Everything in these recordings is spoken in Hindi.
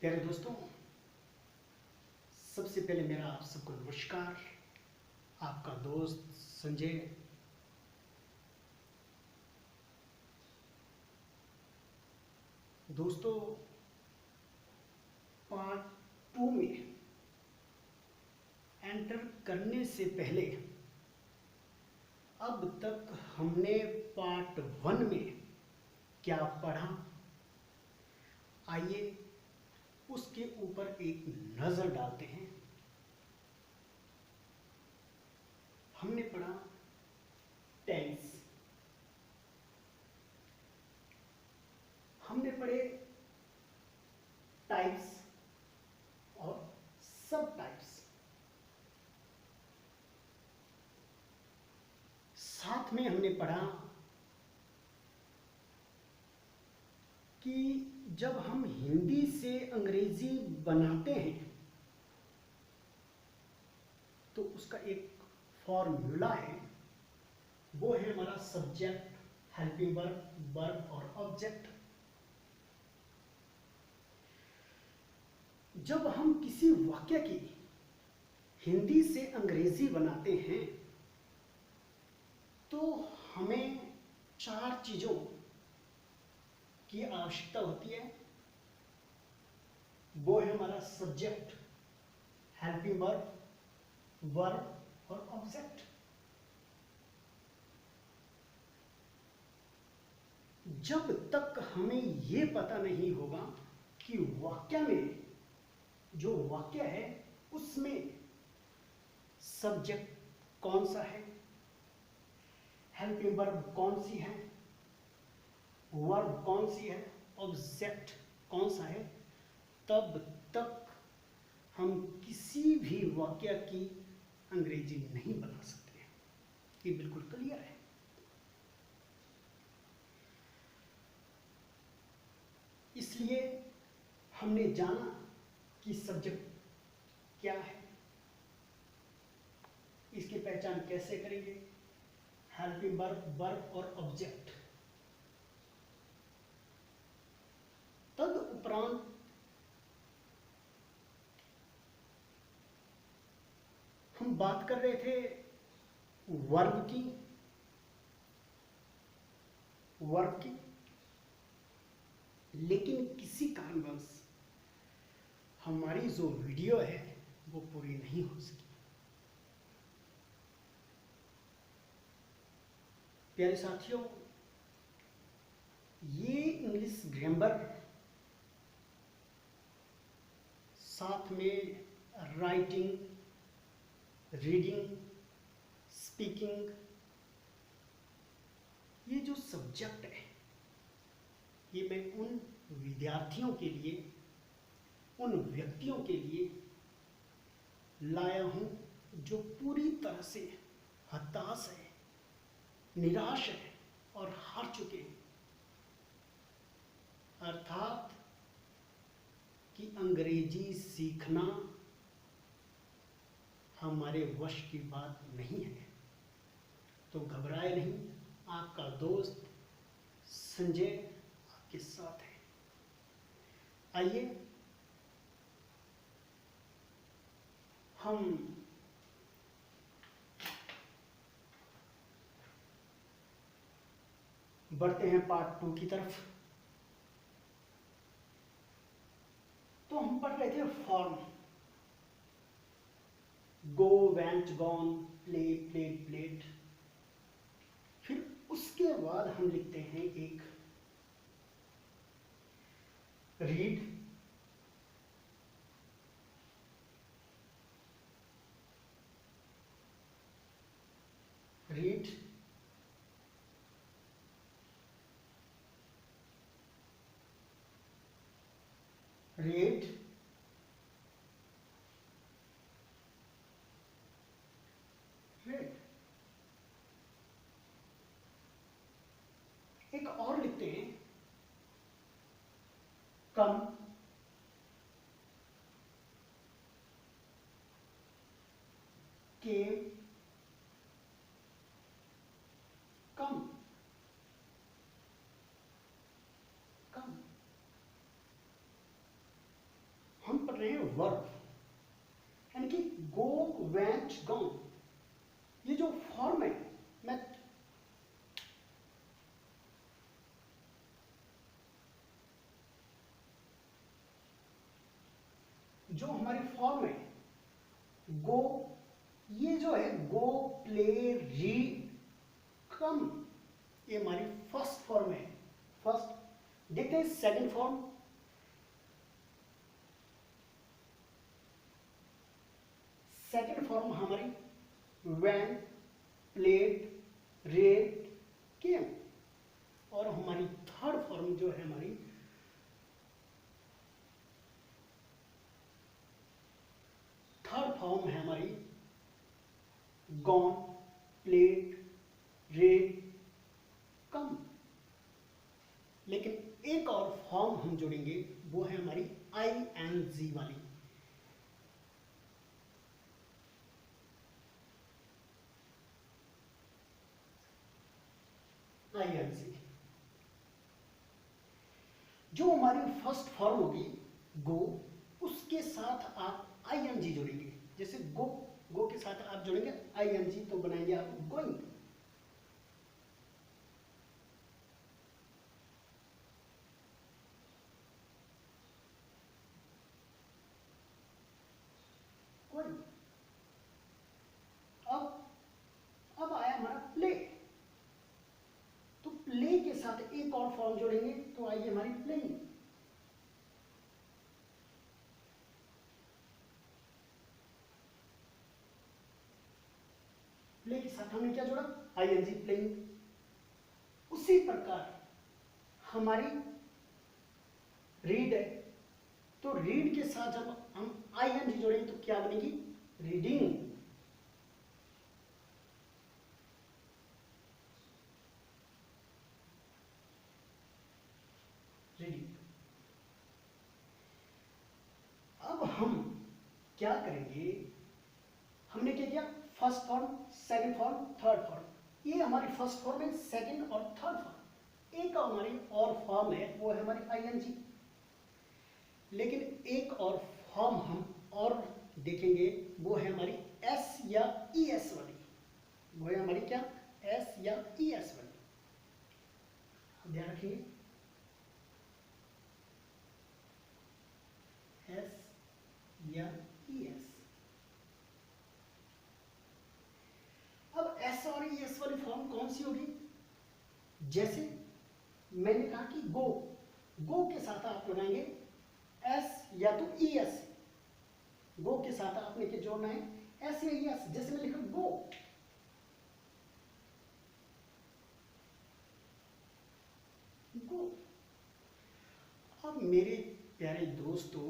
प्यारे दोस्तों, सबसे पहले मेरा आप सबको नमस्कार। आपका दोस्त संजय। दोस्तों, पार्ट 2 में एंटर करने से पहले अब तक हमने पार्ट 1 में क्या पढ़ा, आइए उसके ऊपर एक नज़र डालते हैं। हमने पढ़ा टेंस, हमने पढ़े टाइप्स और सब टाइप्स, साथ में हमने पढ़ा कि जब हम हिंदी से अंग्रेजी बनाते हैं तो उसका एक फॉर्मूला है, वो है हमारा सब्जेक्ट, हेल्पिंग वर्ब, वर्ब और ऑब्जेक्ट। जब हम किसी वाक्य की हिंदी से अंग्रेजी बनाते हैं तो हमें 4 चीज़ों की आवश्यकता होती है। वो है हमारा सब्जेक्ट, हेल्पिंग वर्ब, वर्ब और ऑब्जेक्ट। जब तक हमें ये पता नहीं होगा कि वाक्य में, जो वाक्य है उसमें सब्जेक्ट कौन सा है, हेल्पिंग वर्ब कौन सी है, वर्ब कौन सी है, ऑब्जेक्ट कौन सा है, तब तक हम किसी भी वाक्य की अंग्रेजी नहीं बना सकते। ये बिल्कुल क्लियर है। इसलिए हमने जाना कि सब्जेक्ट क्या है, इसकी पहचान कैसे करेंगे, हेल्पिंग वर्ब, वर्ब और ऑब्जेक्ट। तद उपरांत हम बात कर रहे थे वर्ब की, लेकिन किसी कारणवश हमारी जो वीडियो है वो पूरी नहीं हो सकी। प्यारे साथियों, ये इंग्लिश ग्रामर, साथ में राइटिंग, रीडिंग, स्पीकिंग, ये जो सब्जेक्ट है ये मैं उन विद्यार्थियों के लिए, उन व्यक्तियों के लिए लाया हूं जो पूरी तरह से हताश है, निराश है और हार चुके हैं। अर्थात कि अंग्रेजी सीखना हमारे वश की बात नहीं है। तो घबराए नहीं, आपका दोस्त संजय आपके साथ है। आइए हम बढ़ते हैं पार्ट 2 की तरफ। तो हम पढ़ रहे थे form, go, went, gone, play, played, played. फिर उसके बाद हम लिखते हैं एक रीड, रीड, रीड, रेड। एक और लिखते हैं कम, केम, कम, कम। वर्ब, यानी कि गो, वेंट, गॉन, ये जो फॉर्म है, मैं जो हमारी फॉर्म है गो, ये जो है गो, प्ले, रीड, कम, ये हमारी फर्स्ट फॉर्म है। फर्स्ट देखते हैं सेकंड फॉर्म। सेकंड फॉर्म हमारी वैन, प्लेड, रेड, केम। और हमारी थर्ड फॉर्म जो है हमारी थर्ड फॉर्म है हमारी गॉन, प्लेड, रेड, कम। लेकिन एक और फॉर्म हम जोड़ेंगे, वो है हमारी ING वाली। ING जो हमारी फर्स्ट फॉर्म होगी गो, उसके साथ आप ING जोड़ेंगे। जैसे गो, गो के साथ आप जोड़ेंगे ING, तो बनाएंगे आप गोइंग। गोइंग। अब आया हमारा प्ले, तो प्ले के साथ एक और फॉर्म जोड़ेंगे, तो आइए हमारी प्लेइंग। प्ले के साथ हमने क्या जोड़ा? ING, playing. उसी प्रकार हमारी रीड है, तो रीड के साथ जब हम ING जोड़ेंगे तो क्या बनेगी? रीडिंग। रीडिंग। अब हम क्या करेंगे? हमने क्या किया? First form, second form, third form. ये हमारी फर्स्ट फॉर्म है, सेकंड और थर्ड फॉर्म। एक हमारी और फॉर्म है, वो है हमारी ING। लेकिन एक और फॉर्म हम और देखेंगे, वो है हमारी S या ES वाली। वो है हमारी क्या? S या ES वाली। ध्यान रखिए, S या ES। अब S और ES वाली फॉर्म कौन सी होगी? जैसे मैंने कहा कि गो, गो के साथ आप लगाएंगे S या तो ES। गो के साथ आपने क्या जोड़ना है? S या ES। जैसे मैं लिखा गो, गो। अब मेरे प्यारे दोस्तों,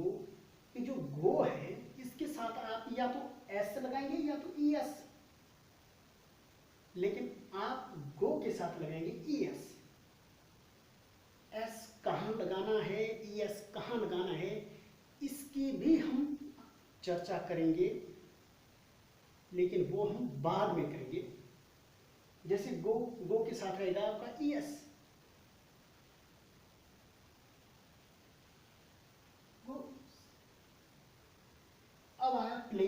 ये जो गो है, इसके साथ आप या तो S लगाएंगे या तो ES। लेकिन आप गो के साथ लगाएंगे ES। S कहाँ लगाना है, ES कहाँ लगाना है, इसकी भी हम चर्चा करेंगे, लेकिन वो हम बाद में करेंगे। जैसे गो, गो के साथ रहेगा आपका ES। गो। अब आया प्ले।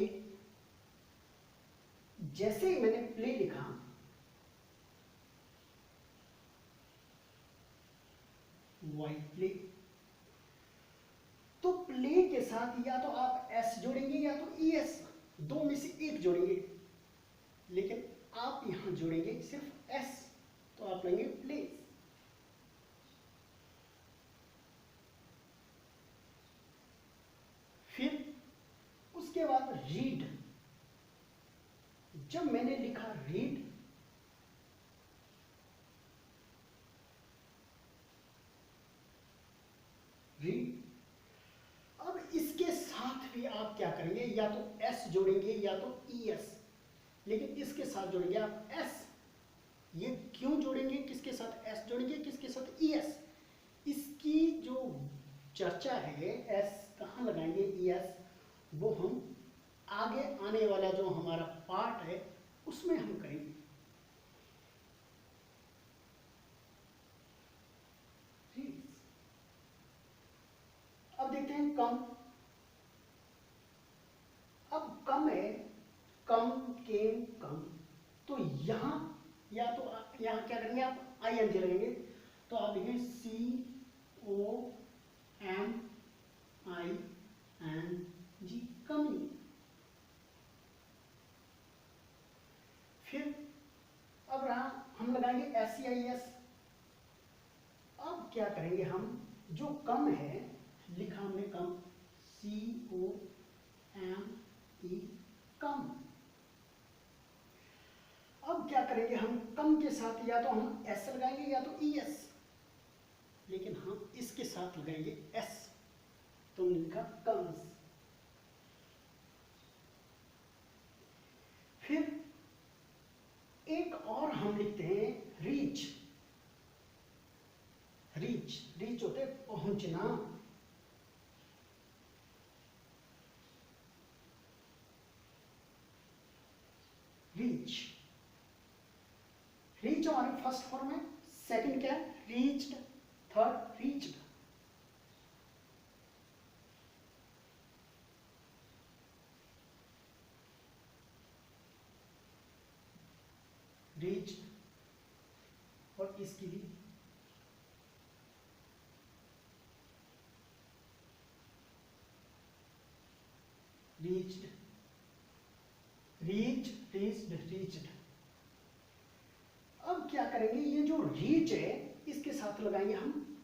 जैसे ही मैंने प्ले लिखा, वाइट प्ले, तो प्ले के साथ या तो आप S जोड़ेंगे या तो ES, दो में से एक जोड़ेंगे। लेकिन आप यहां जोड़ेंगे सिर्फ S, तो आप लेंगे प्ले। फिर उसके बाद रीड। जब मैंने लिखा रीड, रीड, अब इसके साथ भी आप क्या करेंगे? या तो S जोड़ेंगे या तो ES। लेकिन इसके साथ जोड़ेंगे आप S। ये क्यों जोड़ेंगे? किसके साथ S जोड़ेंगे, किसके साथ ES? इसकी जो चर्चा है, S कहाँ लगाएंगे, ES, वो हम आगे आने वाला जो हमारा पार्ट है उसमें हम करेंगे। अब देखते हैं कम। तो यहाँ या तो यहाँ क्या करेंगे आप आई एन जी लगेंगे, तो आप लिखेंगे COMING, कमिंग। फिर अब रहा हम लगाएंगे SEIS। अब क्या करेंगे हम, जो कम है लिखा हमने कम, COME, कम। अब क्या करेंगे हम, कम के साथ या तो हम S लगाएंगे या तो ES, लेकिन हम इसके साथ लगाएंगे S, तो लिखा कम्स। फिर एक और हम लिखते हैं रीच। रीच होते पहुंचना। रीच हमारी फर्स्ट फॉर्म है, सेकंड क्या है, रीच्ड, थर्ड रीच्ड। रीच्ड और इसकी भी रीच्ड, रीच्ड। अब क्या करेंगे, ये जो रीच है इसके साथ लगाएंगे हम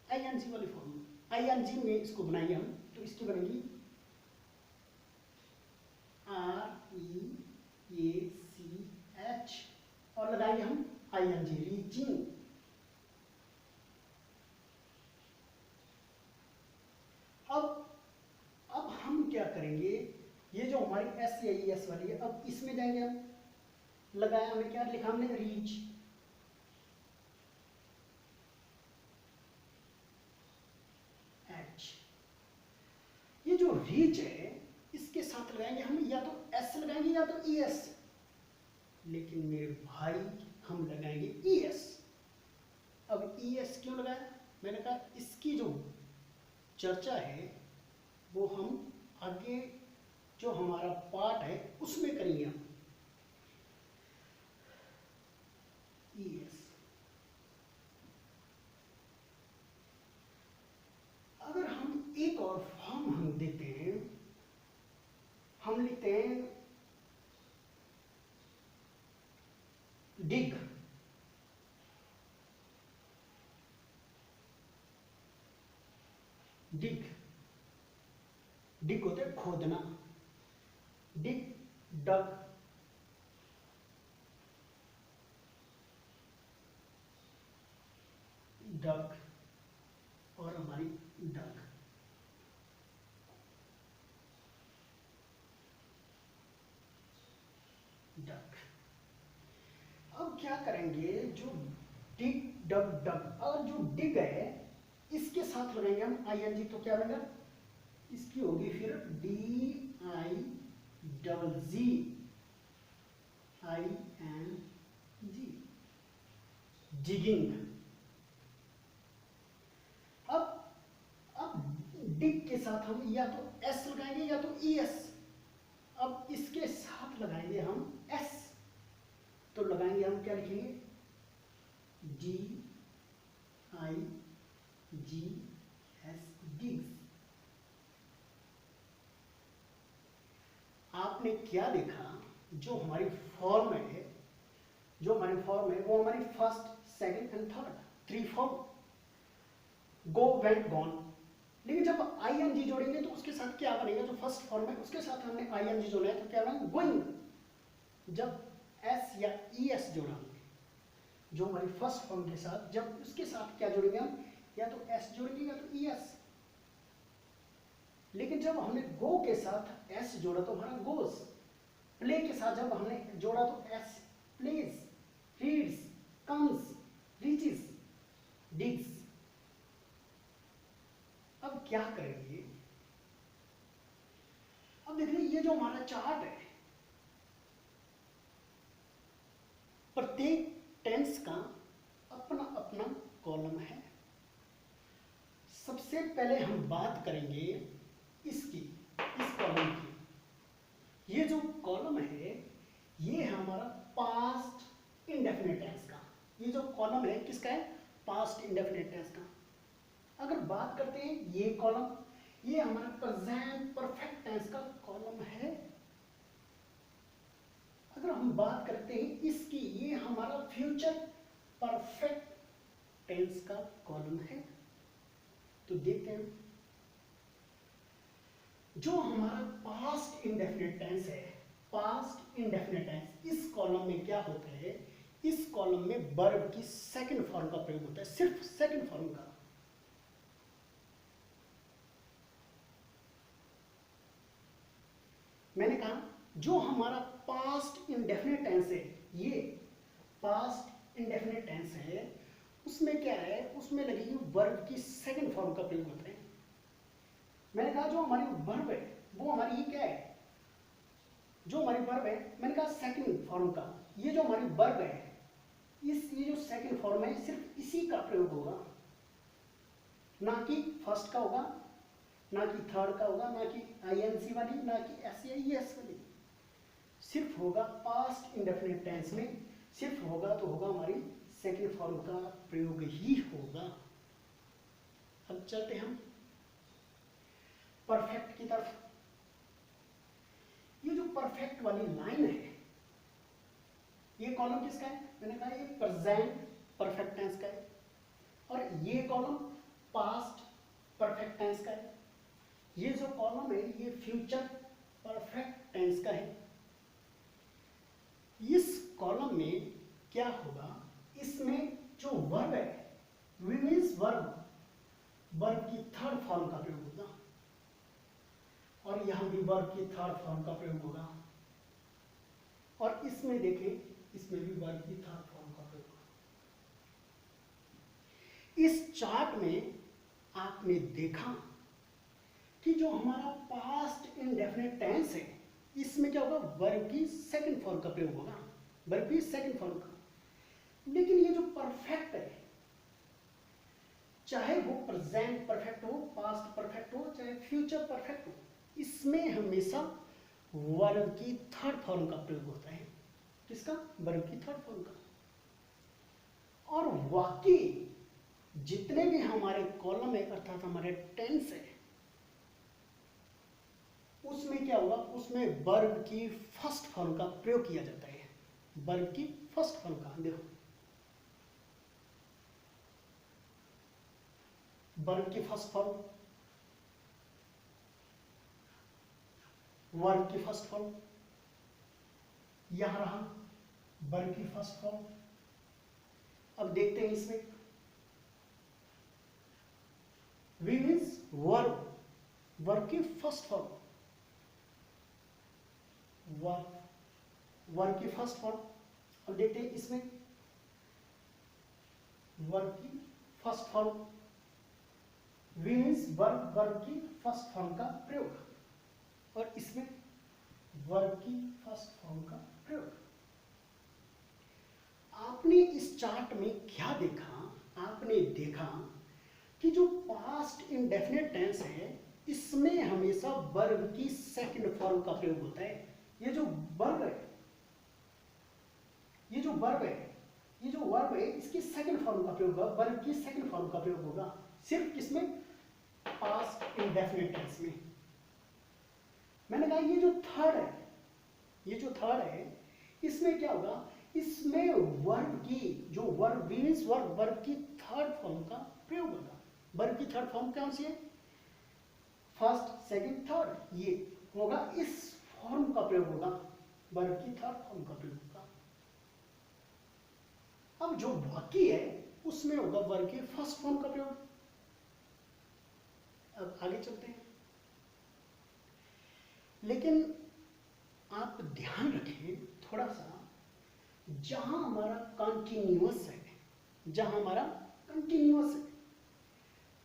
ING वाली फॉर्म। ING में इसको बनाएंगे हम, तो इसकी बनेगी REACH और लगाएंगे हम ING, रीचिंग। अब हम क्या करेंगे, ये जो हमारी SEIS वाली है, अब इसमें जाएंगे हम, लगाया हमने, क्या लिखा हमने, रीच। H, ये जो रीच है इसके साथ लगाएंगे हम या तो S लगाएंगे या तो ES, लेकिन मेरे भाई हम लगाएंगे ES। अब ES क्यों लगाया, मैंने कहा इसकी जो चर्चा है वो हम आगे जो हमारा पार्ट है उसमें करेंगे हम। ES, अगर हम एक और फॉर्म हम देते हैं, हम लिखते हैं डिग। डिग होते हैं खोदना, डिग, डग, डग और हमारी डग। अब क्या करेंगे, जो डिग, डग, डग और जो डिग है इसके साथ लगाएंगे हम ING, तो क्या बनेगा, इसकी होगी फिर DIGGING, जिगिंग। अब डिग के साथ हम या तो S लगाएंगे या तो ES। अब इसके साथ लगाएंगे हम S, तो लगाएंगे हम, क्या लिखेंगे, DIGS, डिग्स। आपने क्या देखा, जो हमारी फॉर्म है वो हमारी first, second and third, 3 form, go, went, gone. लेकिन जब ING जोड़ेंगे तो उसके साथ क्या बनेगा, जो फर्स्ट फॉर्म है उसके साथ हमने ING जोड़ा है तो क्या बनेगा, गोइंग। जब S या ES जोड़ा हमने, जो हमारी फर्स्ट फॉर्म के साथ, जब उसके साथ क्या जोड़ेंगे हम, या तो S जोड़ेंगे या तो ES। लेकिन जब हमने गो के साथ S जोड़ा तो हमारा गोस। प्ले के साथ जब हमने जोड़ा तो S, plays, reads, comes, reaches, digs. अब क्या करेंगे, अब देखिए ये जो हमारा चार्ट है, प्रत्येक टेंस का अपना अपना कॉलम है। सबसे पहले हम बात करेंगे इस कॉलम की। ये जो कॉलम है ये है हमारा पास्ट कॉलम है किसका है, पास्ट इंडेफिनिट टेंस का। अगर बात करते हैं ये कॉलम, ये हमारा प्रेजेंट परफेक्ट टेंस का कॉलम है। अगर हम बात करते हैं इसकी, ये हमारा फ्यूचर परफेक्ट टेंस का कॉलम है। तो देखते हैं जो हमारा पास्ट इंडेफिनिट टेंस है, पास्ट इंडेफिनिट टेंस, इस कॉलम में क्या होता है, इस कॉलम में वर्ब की सेकंड फॉर्म का प्रयोग होता है, सिर्फ सेकंड फॉर्म का। मैंने कहा जो हमारा पास्ट इंडेफिनिट टेंस है, ये पास्ट इंडेफिनिट टेंस है, उसमें क्या है, उसमें लगी हुई वर्ब की सेकंड फॉर्म का प्रयोग होता है। मैंने कहा जो हमारी वर्ब है वो हमारी ये क्या है, जो हमारी वर्ब है, मैंने कहा सेकंड फॉर्म का, ये जो हमारी वर्ब है, ये जो सेकंड फॉर्म है सिर्फ इसी का प्रयोग होगा, ना कि फर्स्ट का होगा, ना कि थर्ड का होगा, ना कि आईएनसी वाली, ना कि एसईएस वाली। सिर्फ होगा पास्ट इंडेफिनिट टेंस में, सिर्फ होगा तो होगा हमारी सेकंड फॉर्म का प्रयोग ही होगा। अब चलते हम परफेक्ट की तरफ। ये जो परफेक्ट वाली लाइन है, ये कॉलम किसका है, मैंने कहा ये प्रेजेंट परफेक्ट टेंस का है, और ये कॉलम पास्ट परफेक्ट टेंस का है। ये जो कॉलम है ये फ्यूचर परफेक्ट टेंस का है। इस कॉलम में क्या होगा, इसमें जो वर्ब है, वी मीन्स वर्ब, वर्ब की थर्ड फॉर्म का प्रयोग होगा, और यहां भी वर्ब की थर्ड फॉर्म का प्रयोग होगा, और इसमें देखें, इसमें भी वर्ब की थर्ड फॉर्म का प्रयोग होगा। इस चार्ट में आपने देखा कि जो हमारा पास्ट इंडेफिनिट टेंस है, इसमें क्या होगा, वर्ब की सेकंड फॉर्म का प्रयोग होगा, वर्ब की सेकंड फॉर्म का। लेकिन ये जो परफेक्ट है, चाहे वो प्रेजेंट परफेक्ट हो, पास्ट परफेक्ट हो, चाहे फ्यूचर परफेक्ट हो, इसमें हमेशा वर्ब की थर्ड फॉर्म का प्रयोग होता है। किसका, वर्ब की थर्ड फॉर्म का। और वाकई जितने भी हमारे कॉलम है, अर्थात हमारे टेंस है, उसमें क्या होगा, उसमें वर्ब की फर्स्ट फॉर्म का प्रयोग किया जाता है, वर्ब की फर्स्ट फॉर्म का। देखो वर्ब की फर्स्ट फॉर्म, वर्ब की फर्स्ट फॉर्म, यहां रहा वर्ब की फर्स्ट फॉर्म। अब देखते हैं इसमें, वी मीन्स वर्ब, वर्ब की फर्स्ट फॉर्म, वर्ब की फर्स्ट फॉर्म। अब देखते हैं इसमें वर्ब की first form, V means verb, verb की फर्स्ट फॉर्म का प्रयोग, और इसमें वर्ब की फर्स्ट फॉर्म का प्रयोग। आपने इस चार्ट में क्या देखा, आपने देखा कि जो पास्ट इंडेफिनिट टेंस है, इसमें हमेशा वर्ब की सेकंड फॉर्म का प्रयोग होता है। ये जो वर्ब है, ये जो वर्ब है, ये जो वर्ब है, इसकी सेकंड फॉर्म का प्रयोग होगा, वर्ब की सेकंड फॉर्म का प्रयोग होगा, सिर्फ किसमें, पास्ट इंडेफिनिट टेंस में। मैंने कहा ये जो थर्ड है, ये जो थर्ड है, इसमें क्या होगा, इसमें वर्ब की, जो वर्ब मीन्स वर्ब, वर्ब की थर्ड फॉर्म का प्रयोग होगा। वर्ब की थर्ड फॉर्म कौन सी है, फर्स्ट, सेकंड, थर्ड, ये होगा, इस फॉर्म का प्रयोग होगा, वर्ब की थर्ड फॉर्म का प्रयोग होगा। अब जो बाकी है उसमें होगा वर्ब की फर्स्ट फॉर्म का प्रयोग। अब आगे चलते हैं, लेकिन आप ध्यान रखें थोड़ा सा, जहां हमारा कंटिन्यूअस है, जहां हमारा कंटिन्यूअस है,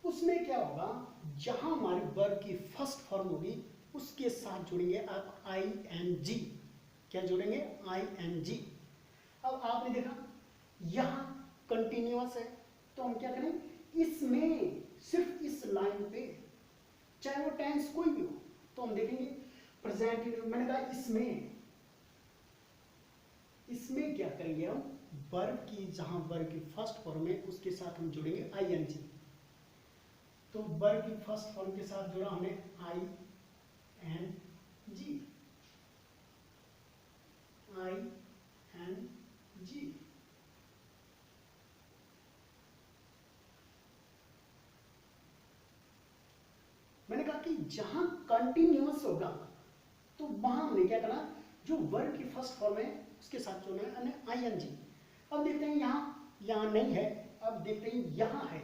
उसमें क्या होगा, जहां हमारी वर्ब की फर्स्ट फॉर्म होगी, उसके साथ जोड़ेंगे आप आई एन जी। क्या जोड़ेंगे, आई एन जी। अब आपने देखा यहां कंटिन्यूअस है, तो हम क्या करें, इसमें सिर्फ इस लाइन पे, चाहे वो टेंस कोई भी हो, तो हम देखेंगे प्रेजेंट। मैंने कहा इसमें क्या करेंगे हम, वर्ब की जहां वर्ब की फर्स्ट फॉर्म है उसके साथ हम जुड़ेंगे आईएनजी। तो वर्ब की फर्स्ट फॉर्म के साथ जुड़ा हमने आईएनजी, आईएनजी। मैंने कहा कि जहां कंटिन्यूअस होगा तो वहां हमने क्या करना, जो वर्ब की फर्स्ट फॉर्म है उसके साथ जोड़ना है आईएनजी। अब देखते हैं यहाँ नहीं है, अब देखते हैं यहाँ है,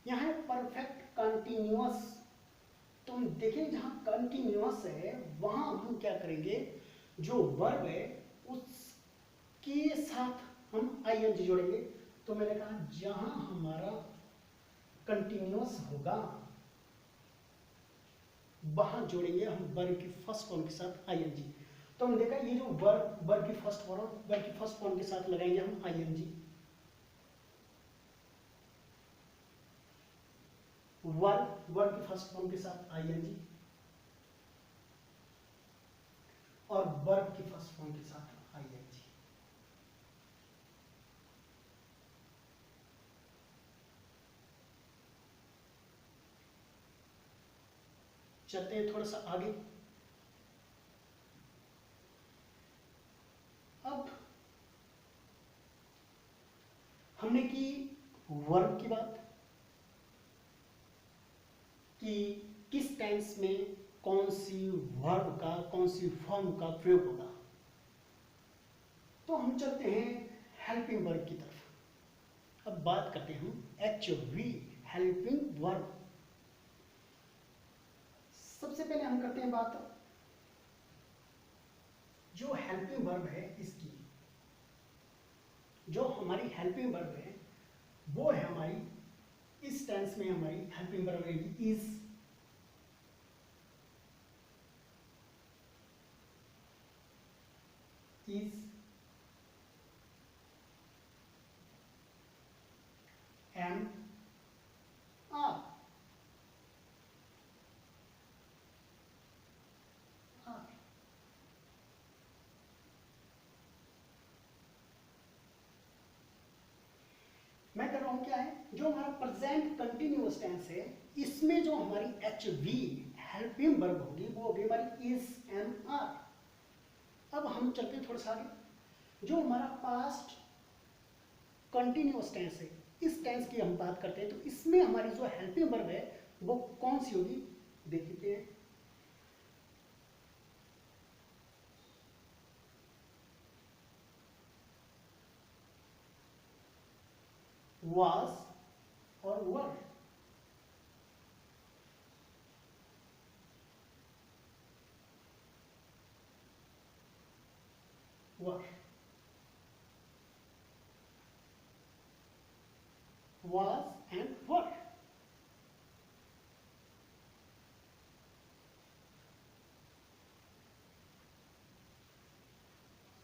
यहाँ है परफेक्ट कंटिन्यूअस। तो हम देखें जहां कंटिन्यूअस है वहां हम क्या करेंगे, जो वर्ब है उसके साथ हम आईएनजी जोड़ेंगे। तो मैंने कहा जहां हमारा कंटिन्यूअस होगा वहां जोड़ेंगे हम वर्ब की फर्स्ट फॉर्म के साथ आईएनजी। तो हमने देखा ये जो वर्ब की फर्स्ट फॉर्म के साथ लगाएंगे हम आईएनजी। वर्ब की फर्स्ट फॉर्म के साथ आईएनजी और वर्ब की फर्स्ट फॉर्म के साथ आईएनजी। चलते हैं थोड़ा सा आगे। अब हमने की वर्ब की बात कि किस टेंस में कौन सी वर्ब का कौन सी फॉर्म का प्रयोग होगा। तो हम चलते हैं हेल्पिंग वर्ब की तरफ। अब बात करते हैं हम HV हेल्पिंग वर्ब। सबसे पहले हम करते हैं बात जो हेल्पिंग वर्ब है इसकी। जो हमारी हेल्पिंग वर्ब है वो है हमारी, इस टेंस में हमारी हेल्पिंग वर्ब रहेगी इज। Am are. मैं कर रहा हूं क्या है, जो हमारा प्रेजेंट कंटिन्यूअस टेंस है इसमें जो हमारी HV हेल्पिंग वर्ब होगी वो होगी हमारी इज एम आर। अब हम चलते हैं थोड़ा सा आगे। जो हमारा पास्ट कंटिन्यूअस टेंस है इस टेंस की हम बात करते हैं, तो इसमें हमारी जो हेल्पिंग वर्ब है वो कौन सी होगी देख लेते हैं। was और were। were, was and were।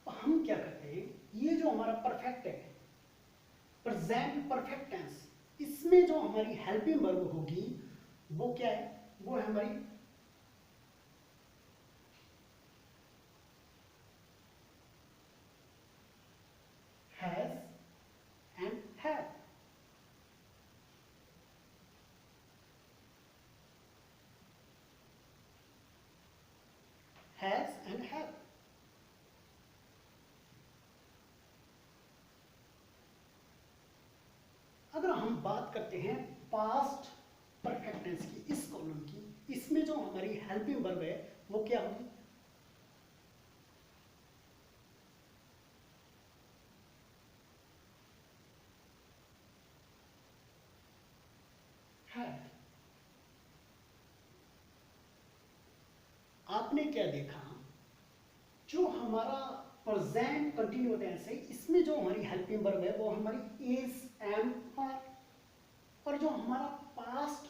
हम क्या करते हैं, ये जो हमारा परफेक्ट है प्रेजेंट परफेक्ट टेंस, इसमें जो हमारी हेल्पिंग वर्ब होगी वो क्या है, वो है हमारी has and have. Has and have. अगर हम बात करते हैं पास्ट परफेक्ट टेंस की, इस कॉलम की, इसमें जो हमारी हेल्पिंग वर्ब है वो क्या होगी, हैव। आपने क्या देखा, जो हमारा प्रेजेंट कंटिन्यू टेंस है इसमें जो हमारी हेल्पिंग वर्ब है वो हमारी इज एम आर, और जो हमारा पास्ट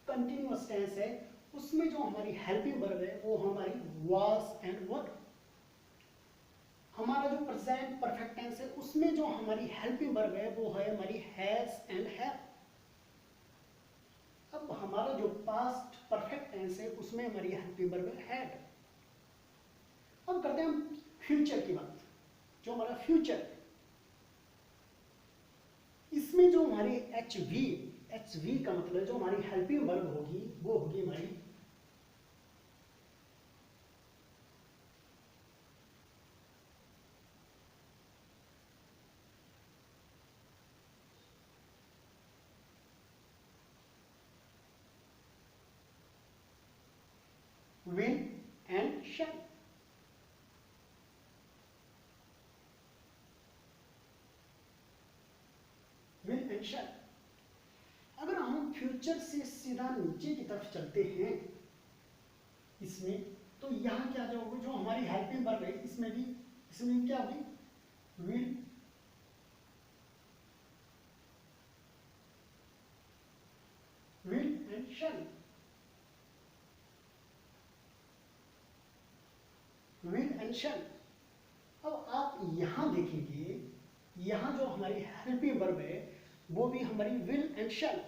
कंटिन्यूअस टेंस है उसमें जो हमारी हेल्पिंग वर्ब है वो हमारी वाज एंड वर। हमारा जो प्रेजेंट परफेक्ट टेंस है उसमें जो हमारी हेल्पिंग वर्ब है वो है हमारी हैज एंड हैव। अब हमारा जो पास्ट परफेक्ट टेंस है उसमें हमारी हेल्पिंग वर्ब है हैड। अब करते हैं हम फ्यूचर की बात। जो हमारा फ्यूचर इसमें जो हमारी एच वी का मतलब जो हमारी हेल्पिंग वर्ब होगी वो होगी हमारी will and shall. Will and shall. अगर हम फ्यूचर से सीधा नीचे की तरफ चलते हैं इसमें, तो यहां क्या जो होगा, जो हमारी हेल्पिंग वर्ब है इसमें क्या होगी, will and shall. Will and shall. अब आप यहां देखेंगे, यहां जो हमारी हेल्पिंग वर्ब है वो भी हमारी will and shall.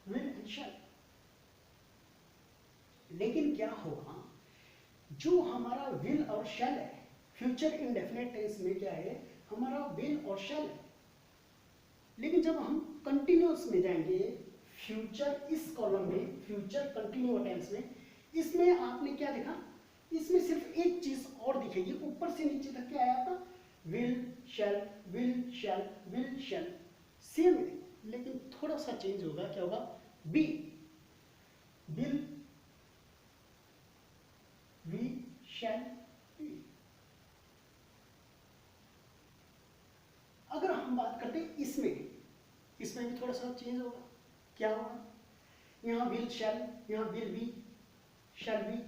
Will and shall. लेकिन क्या होगा, जो हमारा विल और शैल है फ्यूचर इंडेफिनिट टेंस में क्या है, हमारा विल और शैल है। लेकिन जब हम कंटिन्यूअस में जाएंगे, फ्यूचर इस कॉलम में, फ्यूचर कंटिन्यूअस टेंस में, इसमें आपने क्या देखा, इसमें सिर्फ एक चीज और दिखेगी, ऊपर से नीचे तक क्या आया था, will shall will shall will shall, same है। लेकिन थोड़ा सा चेंज होगा, क्या होगा, be, will we shall be. अगर हम बात करते हैं इसमें भी थोड़ा सा चेंज होगा। क्या होगा, यहां विल शैल, यहां विल बी शैल बी,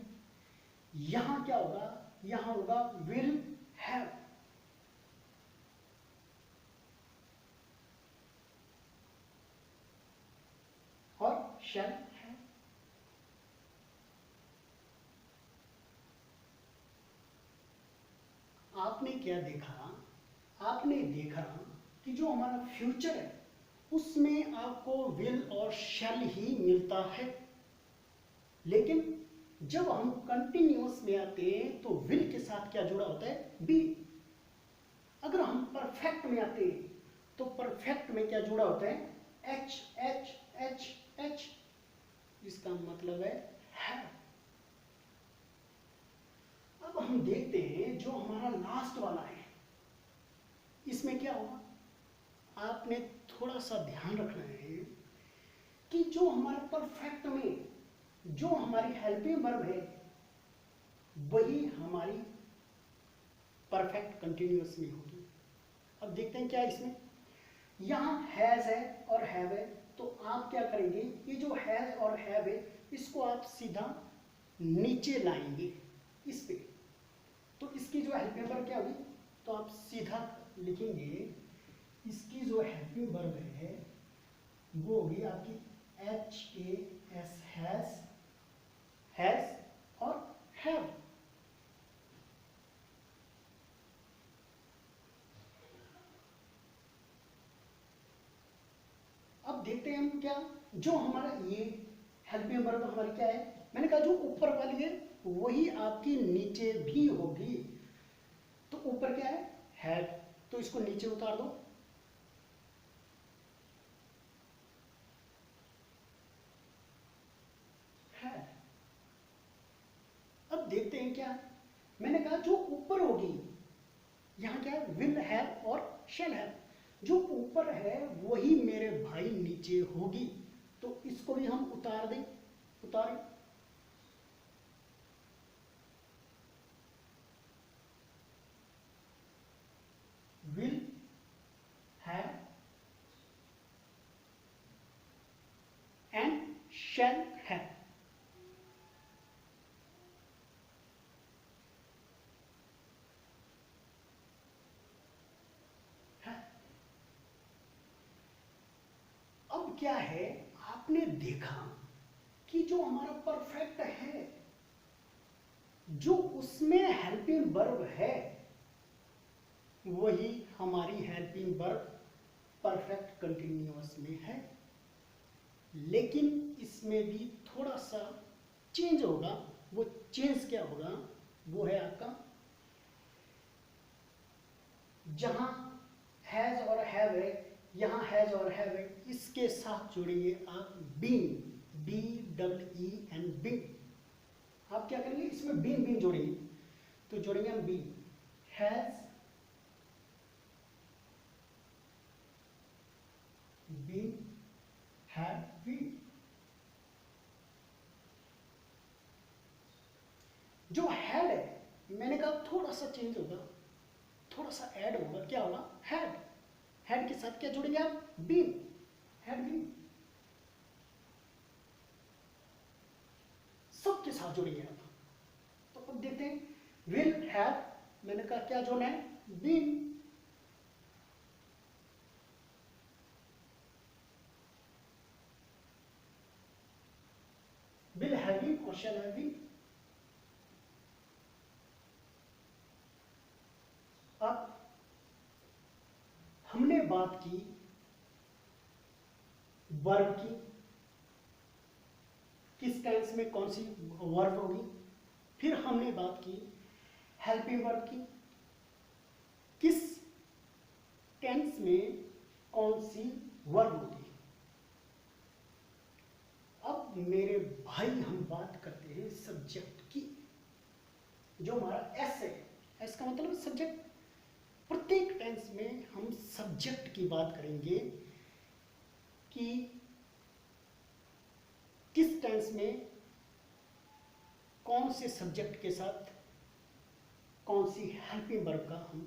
यहां क्या होगा, यहां होगा विल हैव। और शैल हैव। आपने क्या देखा, आपने देखा कि जो हमारा फ्यूचर है उसमें आपको विल और शैल ही मिलता है। लेकिन जब हम कंटिन्यूअस में आते हैं तो विल के साथ क्या जुड़ा होता है, बी। अगर हम परफेक्ट में आते हैं तो परफेक्ट में क्या जुड़ा होता है, एच एच एच एच। इसका मतलब है। अब हम देखते हैं जो हमारा लास्ट वाला है, इसमें क्या होगा, आपने थोड़ा सा ध्यान रखना है कि जो हमारे परफेक्ट में जो हमारी हेल्पिंग वर्ब है वही हमारी परफेक्ट कंटिन्यूअस में होगी। अब देखते हैं क्या इसमें, यहां हैज है और हैव है, तो आप क्या करेंगे, ये जो हैज और हैव है इसको आप सीधा नीचे लाएंगे इस पे, तो इसकी जो हेल्पिंग वर्ब क्या होगी, तो आप सीधा लिखेंगे, इसकी जो हेल्पिंग वर्ब है वो होगी आपकी एच ए एस, हैज और हैव। अब देखते हैं हम क्या, जो हमारा ये हेल्पिंग वर्ब हमारी क्या है, मैंने कहा जो ऊपर वाली है वही आपकी नीचे भी होगी। तो ऊपर क्या है, हैड, तो इसको नीचे उतार दो, हैड। अब देखते हैं क्या, मैंने कहा जो ऊपर होगी, यहां क्या है, विल हैव और शैल हैव, जो ऊपर है वही मेरे भाई नीचे होगी, तो इसको भी हम उतार दें, उतारें। Will have and shall have. अब क्या है, आपने देखा कि जो हमारा परफेक्ट है, जो उसमें हेल्पिंग वर्ब है वही हमारी हेल्पिंग वर्ब परफेक्ट कंटिन्यूअस में है। लेकिन इसमें भी थोड़ा सा चेंज होगा। वो चेंज क्या होगा, वो है आपका जहां हैज और हैव है, यहां हैज और हैव है, इसके साथ जोड़ेंगे आप बीन, BEEN बीन। आप क्या करेंगे, इसमें बीन बीन जोड़ेंगे, तो जोड़ेंगे हम been, has been, had been. जो हैड है, मैंने कहा थोड़ा सा चेंज होगा, थोड़ा सा ऐड होगा, क्या होगा, हैड। हैड के साथ क्या जोड़ेंगे आप, बीन, हैड बीन, सबके साथ जोड़ेंगे आप। तो अब देखते हैं, विल हैव, मैंने कहा क्या जोड़ना है, बीन। विल हैव बीन और शैल हैव बीन। अब हमने बात की वर्ब की, किस टेंस में कौन सी वर्ब होगी। फिर हमने बात की हेल्पिंग वर्ब की, किस टेंस में कौन सी वर्ब होगी। अब मेरे भाई हम बात करते हैं सब्जेक्ट की। जो हमारा एस है, एस का मतलब सब्जेक्ट। प्रत्येक टेंस में हम सब्जेक्ट की बात करेंगे कि किस टेंस में कौन से सब्जेक्ट के साथ कौन सी हेल्पिंग वर्ब का हम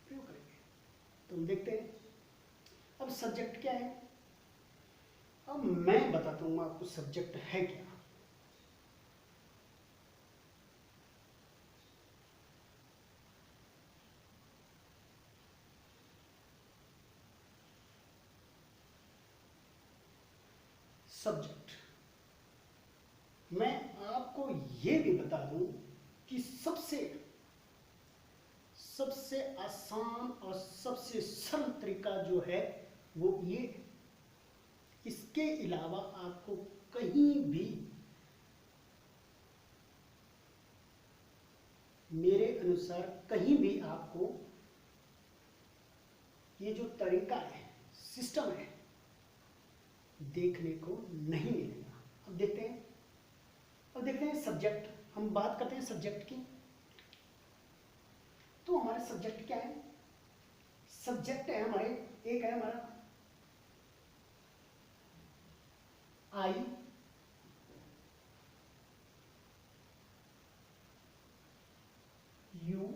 प्रयोग करेंगे। तो हम देखते हैं। अब सब्जेक्ट क्या है, अब मैं बताता हूं आपको सब्जेक्ट है क्या। सब्जेक्ट, मैं आपको यह भी बता दूं कि सबसे आसान और सबसे सरल तरीका जो है वो ये। इसके अलावा आपको कहीं भी, मेरे अनुसार कहीं भी आपको ये जो तरीका है, सिस्टम है, देखने को नहीं मिलेगा। अब देखते हैं सब्जेक्ट। हम बात करते हैं सब्जेक्ट की। तो हमारे सब्जेक्ट क्या है, सब्जेक्ट है हमारे, एक है हमारा आई, यू,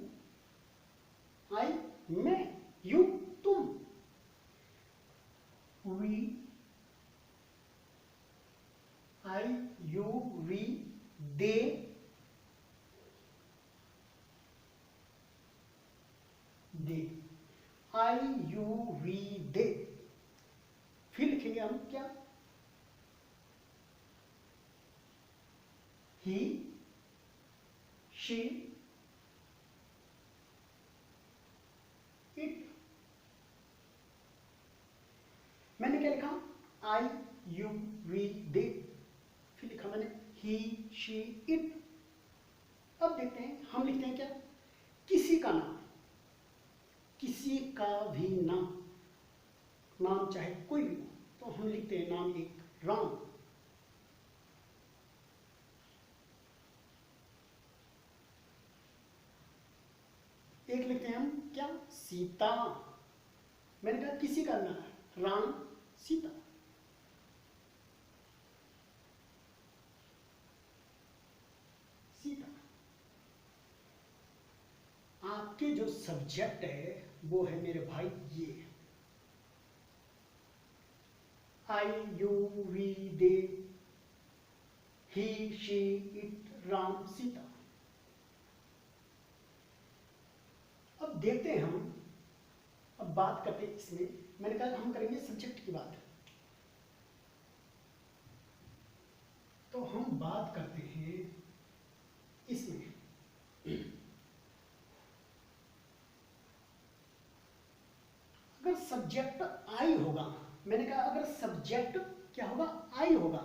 आई मैं, यू तुम, we, I you we, they, I you we they. फिर लिखेंगे हम क्या, ही, शी, इट। मैंने क्या लिखा, आई यू वी दे, फिर लिखा मैंने ही, शी, इट। अब देखते हैं, हम लिखते हैं क्या, किसी का नाम, किसी का भी नाम, नाम चाहे कोई भी हो, तो हम लिखते हैं नाम एक, राम। एक लिखते हैं हम क्या, सीता। मैंने कहा किसी का नाम है, राम, सीता। सीता। आपके जो सब्जेक्ट है वो है मेरे भाई ये, I you we they, he, she, it, Ram, Sita. अब देखते हैं हम, अब बात करते हैं इसमें। मैंने कहा हम करेंगे सब्जेक्ट की बात, तो हम बात करते हैं इसमें। अगर सब्जेक्ट आई होगा, मैंने कहा अगर सब्जेक्ट क्या होगा, आई होगा।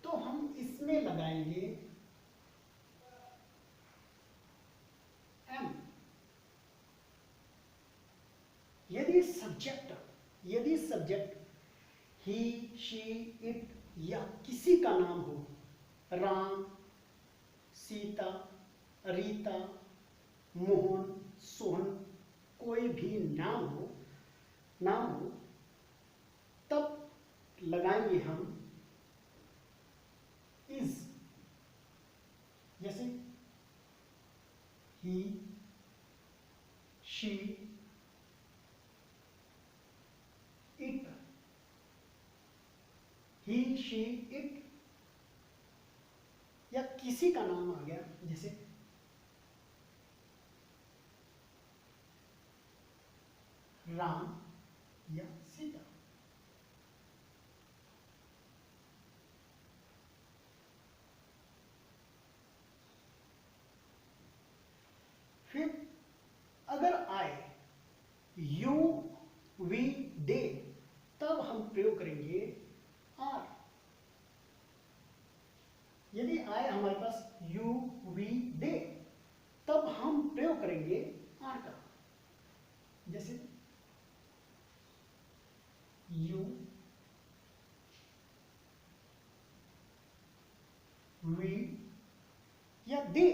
तो हम इसमें लगाएंगे एम। यदि सब्जेक्ट ही, शी, इट या किसी का नाम हो, राम, सीता, रीता, मोहन, सोहन, कोई भी नाम हो, तब लगाएंगे हम इज। जैसे he, she, it, he, she, it या किसी का नाम आ गया, जैसे राम या सीता। फिर अगर आए यू, वी, दे, तब हम प्रयोग करेंगे आर। यदि आए हमारे पास यू, वी, दे, तब हम प्रयोग करेंगे आर का। जैसे यू, वी या दे।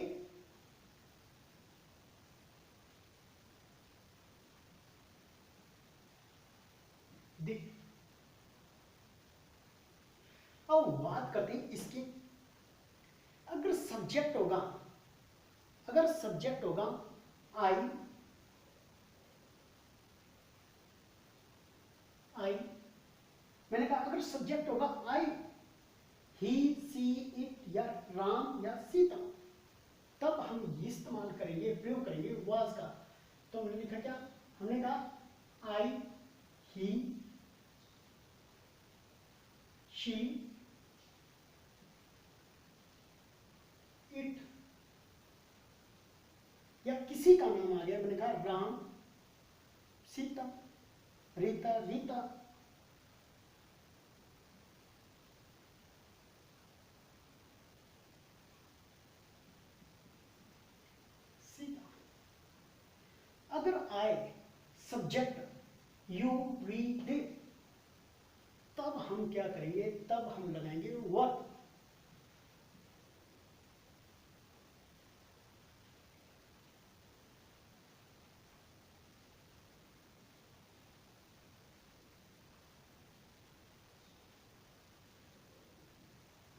दे। अब बात करते हैं इसकी। अगर सब्जेक्ट होगा आई, मैंने कहा अगर सब्जेक्ट होगा आई, ही, सी, इट या राम या सीता, तब हम इस्तेमाल करेंगे, प्रयोग करेंगे वाज का। तो हमने लिखा क्या, हमने कहा आई, ही, शी, इट या किसी का नाम आ गया, मैंने कहा राम, सीता, रीता, सीता। अगर आए सब्जेक्ट यू, वी, दे, तब हम क्या करेंगे, तब हम लगाएंगे वर।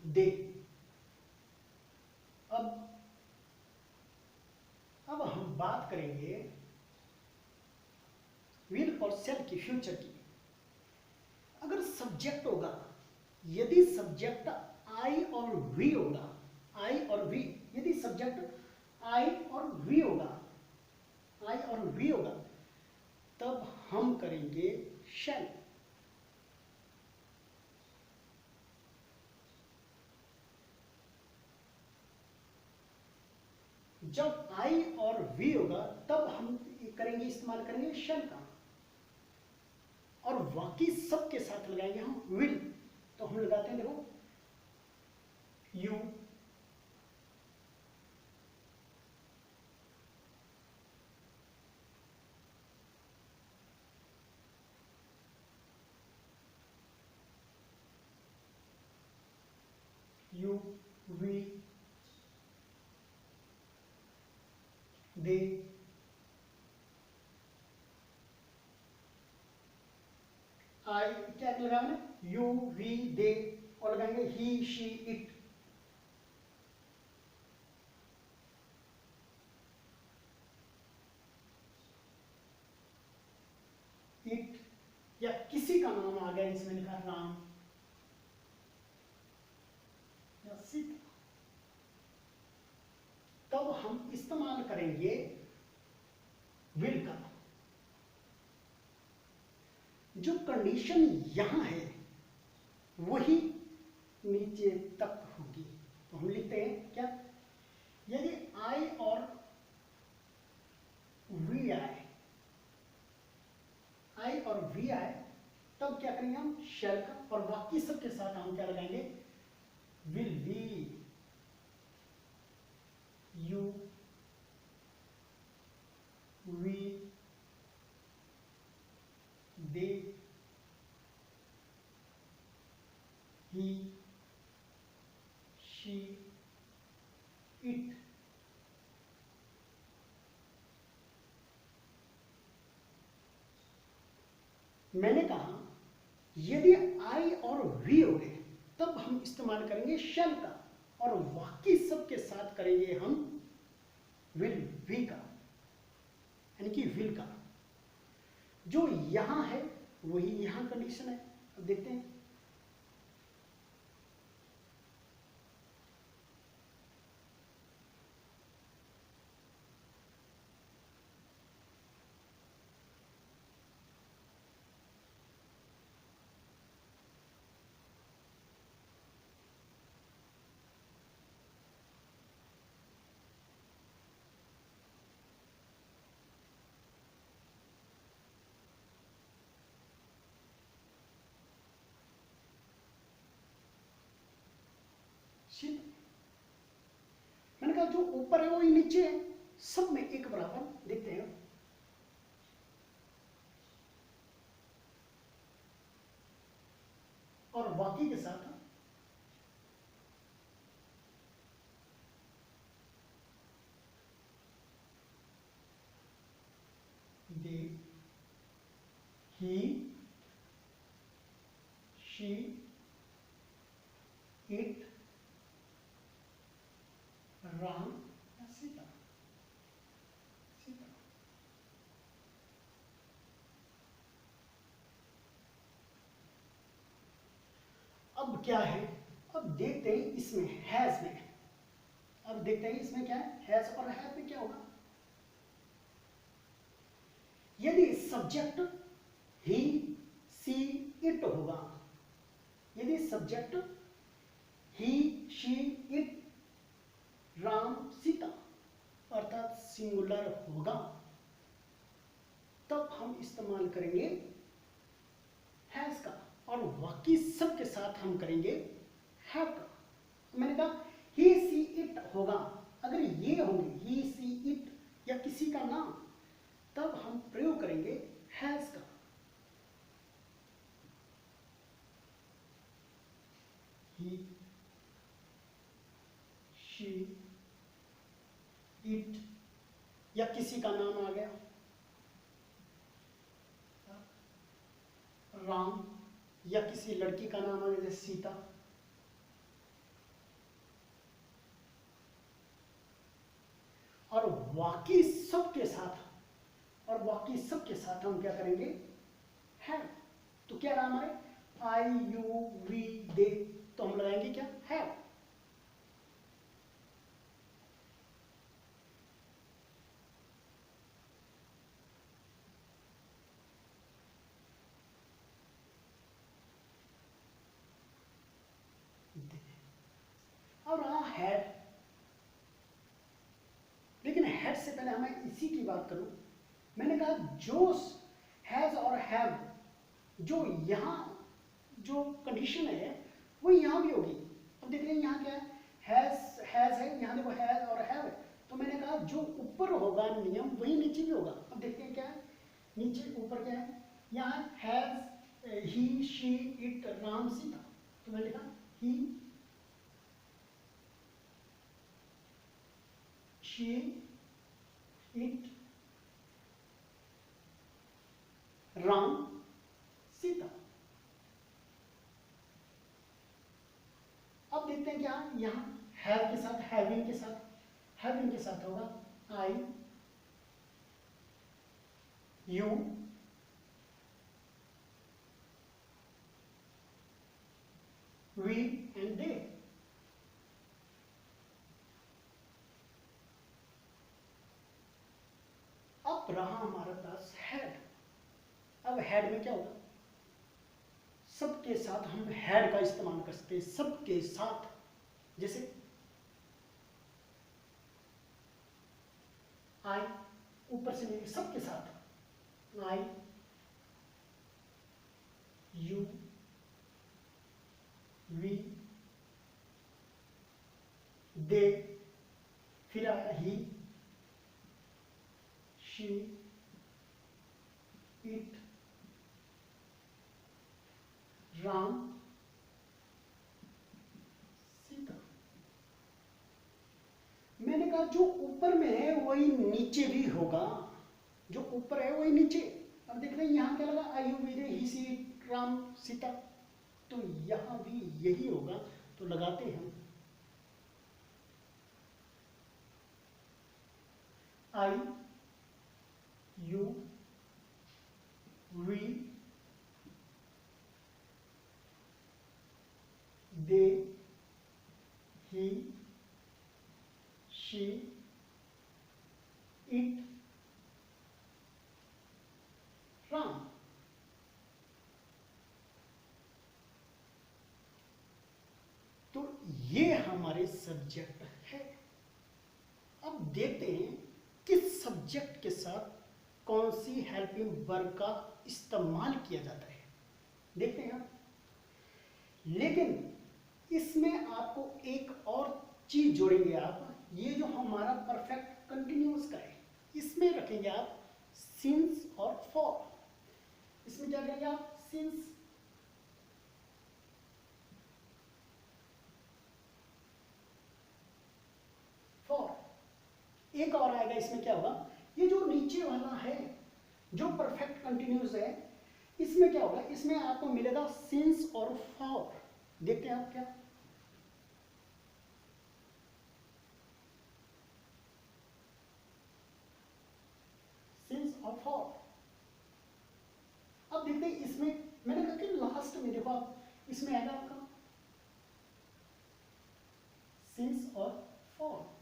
दे। अब हम बात करेंगे विल और शेल की, फ्यूचर की। अगर सब्जेक्ट होगा, यदि सब्जेक्ट आई और वी होगा, यदि सब्जेक्ट आई और वी होगा, तब हम करेंगे शैल। जब आई और वी होगा, तब हम इस्तेमाल करेंगे शैल का। और बाकी सब के साथ लगाएंगे हम विल। तो हम लगाते हैं, देखो यू, वी, दे, आई, क्या लगाना है, यू, वी, दे, और लगाएंगे ही, शी, इट। या किसी का नाम आ गया, इसमें लिखा राम या सीता, तब हम इस्तेमाल करेंगे विल का। जो कंडीशन यहां है वही नीचे तक होगी। तो हम लिखते हैं क्या, यदि आई और वी आए, तब तब क्या करेंगे हम शैल का, और बाकी सब के साथ हम क्या लगाएंगे will, we, you, we, they, he, she, it. मैंने कहा यदि आई और वी हो गए तब हम इस्तेमाल करेंगे शैल का, और बाकी सब के साथ करेंगे हम विल, वी का, यानी कि विल का। जो यहां है वही यहां कंडीशन है। अब देखते हैं। शीत, मैंने कहा जो ऊपर है वही नीचे है, सब में एक बराबर। देखते हैं। और बाकी के साथ दे, he, she, it, Ram, Sita, Sita. अब क्या है, अब देखते हैं इसमें हैज में। अब देखते हैं इसमें क्या है, हैज और हैव में क्या होगा। यदि सब्जेक्ट ही, सी, इट होगा, यदि subject he, she, it, Ram, Sita अर्थात सिंगुलर होगा, तब हम इस्तेमाल करेंगे हैज का, और बाकी सब के साथ हम करेंगे हैव का। मैंने कहा ही, सी, इट होगा, अगर ये होंगे ही, सी, इट या किसी का नाम, तब हम प्रयोग करेंगे हैज का। ही, शी, इट या किसी का नाम आ गया, राम, या किसी लड़की का नाम आ गया जैसे सीता, और बाकी सब के साथ, और बाकी सब के साथ हम क्या करेंगे है। तो क्या रहा हमारे आई, यू, वी, दे, तो हम लगाएंगे क्या है। और रहा हैड, लेकिन हैड से पहले हमें इसी की बात करूं। मैंने कहा जो हैज और हैव, जो यहां जो कंडीशन है वो यहां भी होगी। अब देख रहे हैं यहां क्या है, हैज है, यहां देखो हैज और हैव है। तो मैंने कहा जो ऊपर होगा नियम वही नीचे भी होगा। अब देखते हैं क्या है नीचे, ऊपर क्या है, यहाँ has, he, she, it, Ram, Sita. तो मैंने लिखा ही, शी, इट, राम, सीता। अब देखते हैं क्या यहाँ हैव के साथ, हैविंग के साथ, हैविंग के साथ होगा आई, यू, वी एंड दे। अब रहा हमारे पास हेड। अब हेड में क्या होगा, सबके साथ हम हेड का इस्तेमाल कर सकते हैं, सबके साथ। जैसे आई, ऊपर से लेंगे सबके साथ, आई, यू वी दे, फिर आया ही शी इट राम सीता। मैंने कहा जो ऊपर में है वही नीचे भी होगा, जो ऊपर है वही नीचे। अब देख रहे हैं यहां क्या लगा, I you we they he she it Ram Sita, तो यहां भी यही होगा। तो लगाते हैं हम I you we they he she it Ram. तो ये हमारे सब्जेक्ट है। अब देखते हैं किस सब्जेक्ट के साथ कौन सी हेल्पिंग वर्ब का इस्तेमाल किया जाता है, देखते हैं आप। लेकिन इसमें आपको एक और चीज जोड़ेंगे आप, ये जो हमारा परफेक्ट कंटिन्यूअस का है इसमें रखेंगे आप सिंस और फॉर। इसमें क्या करेंगे आप, सिंस फॉर। एक और आएगा इसमें, क्या होगा, ये जो नीचे वाला है जो परफेक्ट कंटिन्यूअस है इसमें क्या होगा, इसमें आपको मिलेगा सिंस और फॉर। देखते हैं आप क्या, सिंस और फॉर। अब देखते हैं इसमें, मैंने कहा कि लास्ट में देखो आप, इसमें आएगा आपका सिंस और फॉर।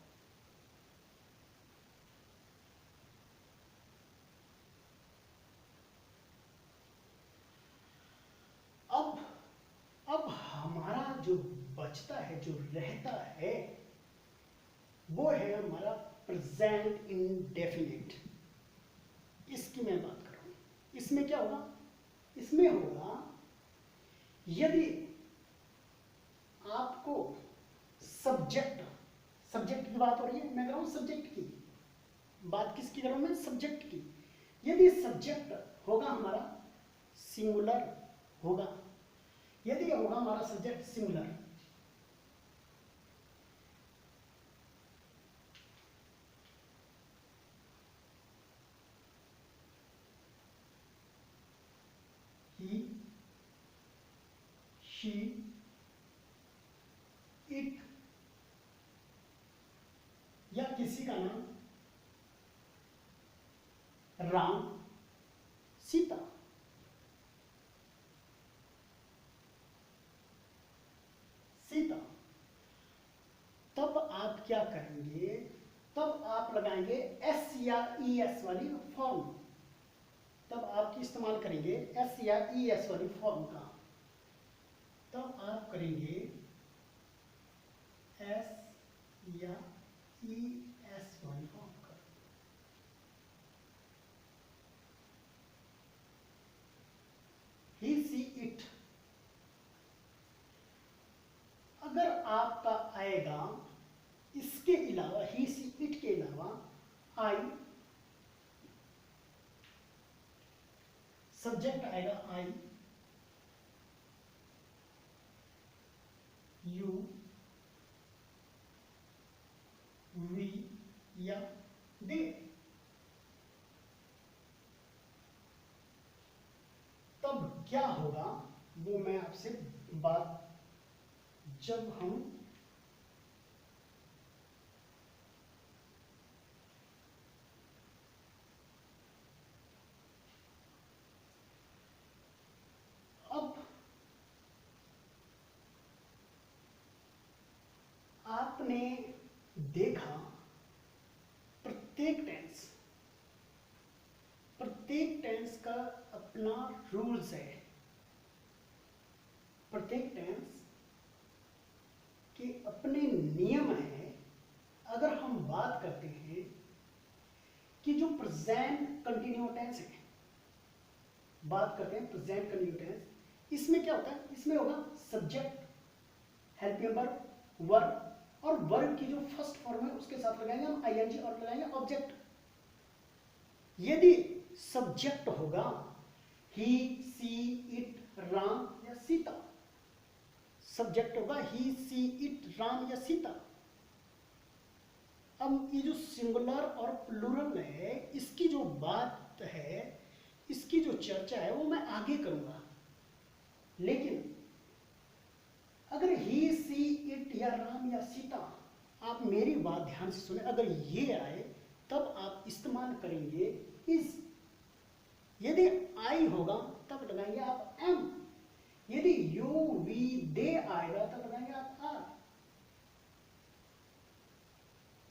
अब हमारा जो बचता है, जो रहता है, वो है हमारा प्रेजेंट इंडेफिनिट। इसकी मैं बात कर रहा हूं। इसमें क्या होगा, इसमें होगा यदि आपको सब्जेक्ट, सब्जेक्ट की बात हो रही है, मैं कर रहा हूं सब्जेक्ट की बात, किसकी कर रहा हूं मैं, सब्जेक्ट की। यदि सब्जेक्ट होगा हमारा सिंगुलर होगा, यदि होगा हमारा subject singular, he she it, या किसी का नाम राम सीता, सीता, तब आप क्या करेंगे, तब आप लगाएंगे एस या ई एस वाली फॉर्म। तब आप इस्तेमाल करेंगे एस या ई एस वाली फॉर्म का। तब आप करेंगे एस या ई एस वाली फॉर्म का। ही सी इट, अगर आपका आएगा इसके अलावा, ही सी इट के अलावा आई, सब्जेक्ट आएगा आई, यू वी या दे, तब क्या होगा वो मैं आपसे बात जब हम अब आपने देखा प्रत्येक टेंस का अपना रूल्स है। प्रत्येक टेंस के अपने नियम हैं। अगर हम बात करते हैं कि जो प्रेजेंट कंटिन्यू टेंस है, बात करते हैं प्रेजेंट कंटिन्यू टेंस, इसमें क्या होता है, इसमें होगा सब्जेक्ट, हेल्पिंग वर्ब, वर्ब, और वर्ब की जो फर्स्ट फॉर्म है उसके साथ लगाएंगे हम आईएनजी और लगाएंगे ऑब्जेक्ट। यदि सब्जेक्ट होगा ही, सी, इट, राम या सीता, सब्जेक्ट होगा ही, सी, इट, राम या सीता। अब ये जो सिंगुलर और प्लूरल है, इसकी जो बात है, इसकी जो चर्चा है वो मैं आगे करूंगा। लेकिन अगर ही, सी, इट या राम या सीता, आप मेरी बात ध्यान से सुने, अगर ये आए तब आप इस्तेमाल करेंगे इज। यदि आई होगा तब लगाएंगे आप एम। यदि यू, वी, दे आएगा तब लगाएंगे आप आर।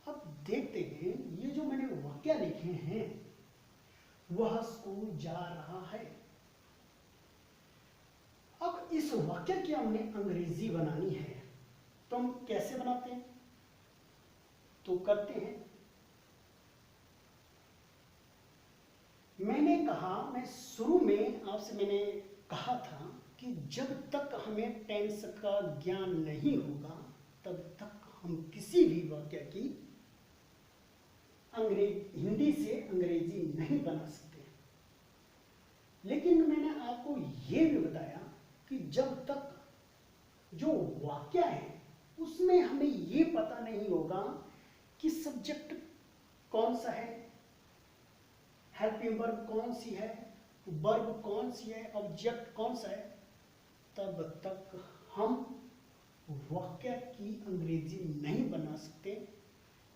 अब देखते हैं ये जो मैंने वाक्य लिखे हैं, वह स्कूल जा रहा है। अब इस वाक्य की हमने अंग्रेजी बनानी है, तो हम कैसे बनाते हैं? तो करते हैं, मैंने कहा, मैं शुरू में आपसे मैंने कहा था कि जब तक हमें टेंस का ज्ञान नहीं होगा तब तक हम किसी भी वाक्य की हिंदी से अंग्रेजी नहीं बना सकते। लेकिन मैंने आपको ये भी बताया कि जब तक जो वाक्य है उसमें हमें ये पता नहीं होगा कि सब्जेक्ट कौन सा है, हेल्पिंग वर्ब कौन सी है, वर्ब कौन सी है, ऑब्जेक्ट कौन सा है, तब तक हम वाक्य की अंग्रेजी नहीं बना सकते।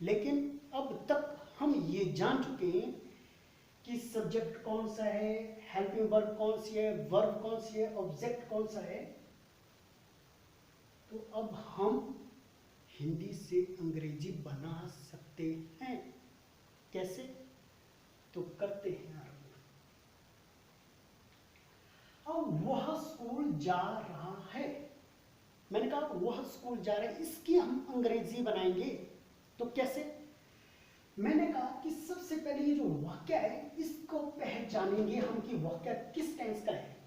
लेकिन अब तक हम ये जान चुके हैं कि सब्जेक्ट कौन सा है, हेल्पिंग वर्ब कौन सी है, वर्ब कौन सी है, ऑब्जेक्ट कौन सा है, तो अब हम हिंदी से अंग्रेजी बना सकते हैं। कैसे? तो करते हैं आरंभ। अब वह स्कूल जा रहा है, मैंने कहा वह स्कूल जा रहा है, इसकी हम अंग्रेजी बनाएंगे। तो कैसे? मैंने कहा कि सबसे पहले ये जो वाक्य है इसको पहचानेंगे हम कि वाक्य किस टेंस का है।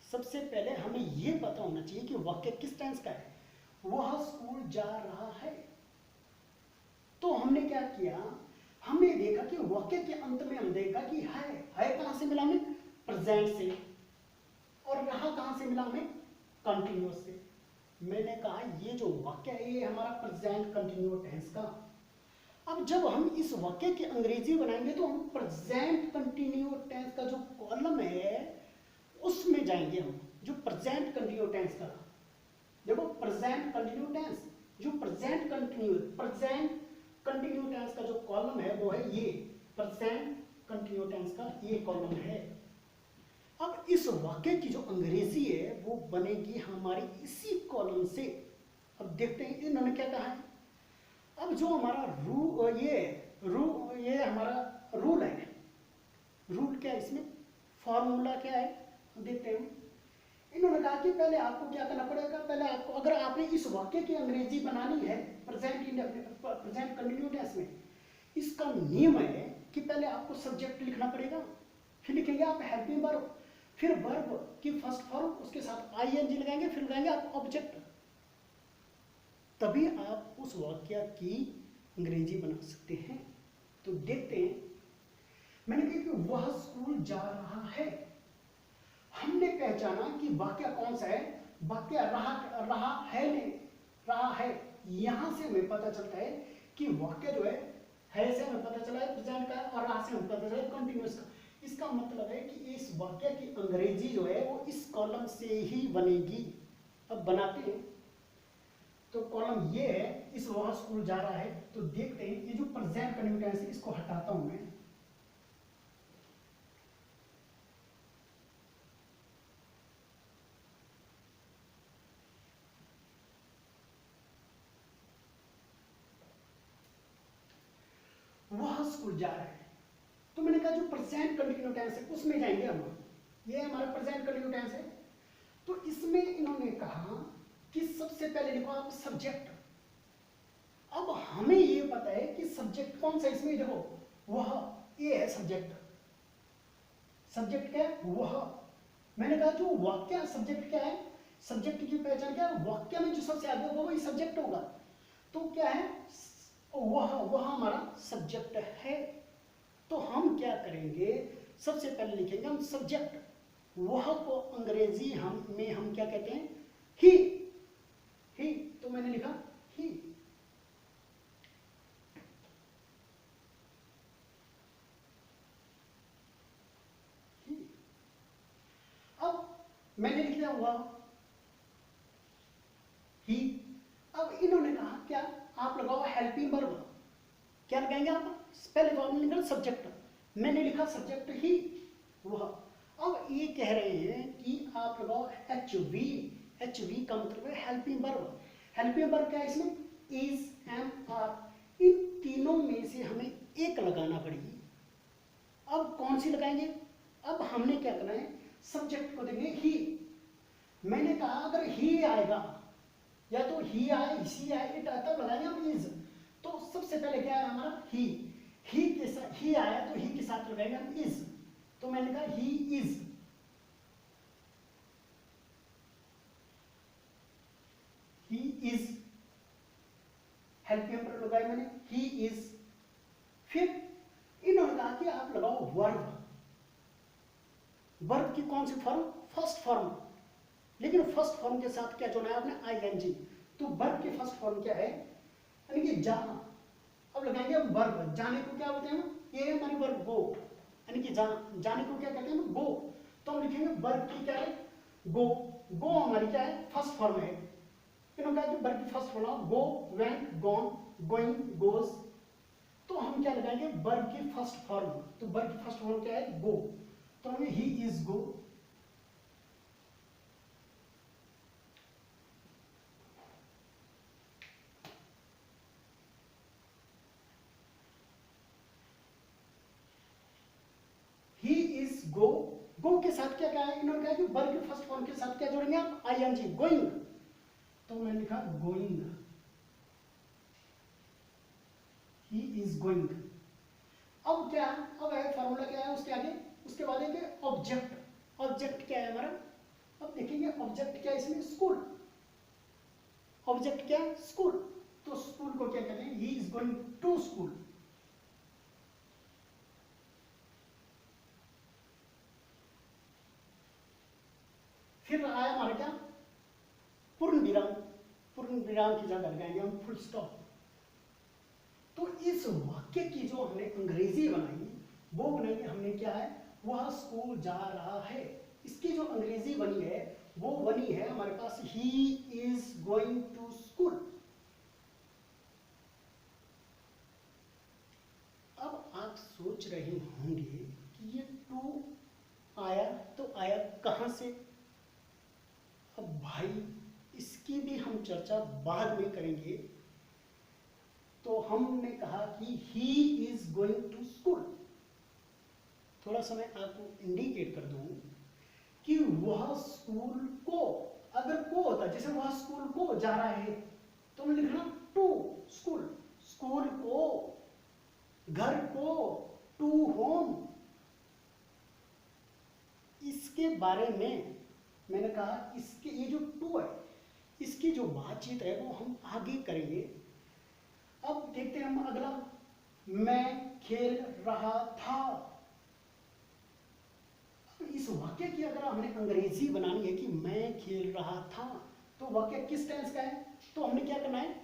सबसे पहले हमें ये पता होना चाहिए कि वाक्य किस टेंस का है। वह स्कूल जा रहा है, तो हमने क्या किया, हमने देखा कि वाक्य के अंत में हम देखा कि है कहां से मिला हमें? प्रेजेंट से। और रहा कहां से मिला हमें? कंटिन्यूअस से। मैंने कहा ये जो वाक्य है ये हमारा प्रेजेंट कंटिन्यूअस टेंस का। अब जब हम इस वाक्य की अंग्रेजी बनाएंगे तो हम प्रेजेंट कंटिन्यूअस टेंस का जो कॉलम है उसमें जाएंगे हम, जो प्रेजेंट कंटिन्यूअस टेंस का। देखो प्रेजेंट कंटिन्यूअस टेंस, जो प्रेजेंट कंटिन्यूअस टेंस का जो कॉलम है वो है ये प्रेजेंट कंटिन्यूअस टेंस का ये कॉलम है। अब इस वाक्य की जो अंग्रेजी है वो बनेगी हमारी इसी कॉलम से। अब देखते हैं इन्होंने क्या कहा है। अब जो हमारा ये हमारा रूल है, रूल क्या है इसमें, फॉर्मूला क्या है, देखते हैं। इन्होंने कहा कि पहले आपको क्या करना पड़ेगा, पहले आपको, अगर आपने इस वाक्य की अंग्रेजी बनानी है प्रेजेंट कंटिन्यूअस टेंस में, इसका नियम है कि पहले आपको सब्जेक्ट लिखना पड़ेगा, फिर लिखेंगे आप हेल्पिंग वर्ब, फिर वर्ब की फर्स्ट फॉर्म, उसके साथ आईएनजी लगाएंगे, फिर लगाएंगे आप ऑब्जेक्ट। तभी आप उस वाक्य की अंग्रेजी बना सकते हैं। तो देखते हैं, मैंने कहा कि वह स्कूल जा रहा है, हमने पहचाना कि वाक्य कौन सा है, वाक्य रहा है नहीं, रहा है। यहां से हमें पता चलता है कि वाक्य जो है से हमें पता चला है प्रेजेंट का, और रहा से हमें पता चला है कंटिन्यूअस का। इसका मतलब है कि इस वाक्य की अंग्रेजी जो है वो इस कॉलम से ही बनेगी। अब बनाते हैं, तो कॉलम ये है, इस वह स्कूल जा रहा है। तो देखते हैं, ये जो प्रेजेंट कंटिन्यूअस टेंस है इसको हटाता हूं मैं, वह स्कूल जा रहा है। तो मैंने कहा जो प्रेजेंट कंटिन्यूअस टेंस है उसमें जाएंगे हम, ये हमारा प्रेजेंट कंटिन्यूअस टेंस है। तो इसमें इन्होंने कहा कि सबसे पहले लिखो आप सब्जेक्ट। अब हमें ये पता है कि सब्जेक्ट कौन सा, इसमें देखो वह, ये है सब्जेक्ट। सब्जेक्ट क्या है? वह। मैंने कहा जो वाक्य सब्जेक्ट क्या है, सब्जेक्ट की पहचान क्या है, वाक्य में जो सबसे आगे होगा वही सब्जेक्ट होगा। तो क्या है, वह हमारा सब्जेक्ट है। तो हम क्या करेंगे, सबसे पहले लिखेंगे हम सब्जेक्ट, वह को अंग्रेजी हम क्या कहते हैं, ही। तो मैंने लिखा ही। अब मैंने लिख दिया वह, ही। अब इन्होंने कहा क्या, आप लगाओ हेल्पिंग वर्ब। क्या लगाएंगे आप, पहले तो आपने लिखा सब्जेक्ट, मैंने लिखा सब्जेक्ट ही, वह। अब ये कह रहे हैं कि आप लगाओ एच वी का मतलब है हेल्पिंग वर्ब। हेल्पिंग वर्ब क्या है इसमें, इज, एम, आर। इन तीनों में से हमें एक लगाना पड़ेगी। अब कौन सी लगाएंगे, अब हमने क्या करना है, सब्जेक्ट को देंगे ही। मैंने कहा अगर ही आएगा, या तो ही आए, सी आए, तब लगाएंगे हम इज। तो सबसे पहले क्या है हमारा ही के साथ, ही आया तो ही के साथ लगाएंगे हम इज। तो मैंने कहा he is, he is, helping verb लगाई मैंने, ही इज। फिर इन्होंने कहा कि आप लगाओ वर्ब। वर्ब की कौन सी फॉर्म, फर्स्ट फॉर्म। लेकिन फर्स्ट फॉर्म के साथ क्या जोड़ना है आपने, आईएनजी। तो वर्ब की फर्स्ट फॉर्म क्या है, यानी कि जाना। अब लगाएंगे हम वर्ब, जाने को क्या बोलते हैं हम, ये हमारी वर्ब गो, यानी कि जाने को क्या कहते हैं, गो। तो हम लिखेंगे वर्ब की क्या है, गो। गो हमारी क्या है, फर्स्ट फॉर्म है। इन्होंने कहा कि वर्ब की first form go, went, gone, going, goes. तो हम क्या लगाएंगे, वर्ब की फर्स्ट फॉर्म। तो वर्ब की फर्स्ट फॉर्म क्या है, गो। तो हमें he is go. He is go. गो के साथ क्या कहा है, इन्होंने कहा कि वर्ब की फर्स्ट फॉर्म के साथ क्या जोड़ेंगे आप, आईएनजी, गोइंग। तो मैंने लिखा गोइंग, ही इज गोइंग। अब क्या, अब है फॉर्मूला क्या है उसके आगे, उसके बाद एक ऑब्जेक्ट। ऑब्जेक्ट क्या है हमारा, अब देखेंगे ऑब्जेक्ट क्या है इसमें, स्कूल। ऑब्जेक्ट क्या है, स्कूल। तो स्कूल को क्या कहते हैं, he is going to school. फिर आया हमारा क्या, पूर्ण विराम। पूर्ण विराम की जगह लगाएंगे हम फुल स्टॉप। तो इस वाक्य की जो हमने अंग्रेजी बनाई, वो बनाई हमने क्या है, वह स्कूल जा रहा है। इसकी जो अंग्रेजी बनी है वो बनी है हमारे पास, he is going to school. अब आप सोच रहे होंगे कि ये टू आया तो आया कहां से। अब भाई इसकी भी हम चर्चा बाद में करेंगे। तो हमने कहा कि he is going to school. थोड़ा सा मैं आपको इंडिकेट कर दूं कि वह स्कूल को, अगर को होता जैसे वह स्कूल को जा रहा है, तो हमने लिखना टू स्कूल। स्कूल को, घर को, टू होम। इसके बारे में मैंने कहा, इसके ये जो टू है, इसकी जो बातचीत है वो हम आगे करेंगे। अब देखते हैं हम अगला, मैं खेल रहा था। इस वाक्य की अगर हमने अंग्रेजी बनानी है कि मैं खेल रहा था, तो वाक्य किस टेंस का है, तो हमने क्या करना है,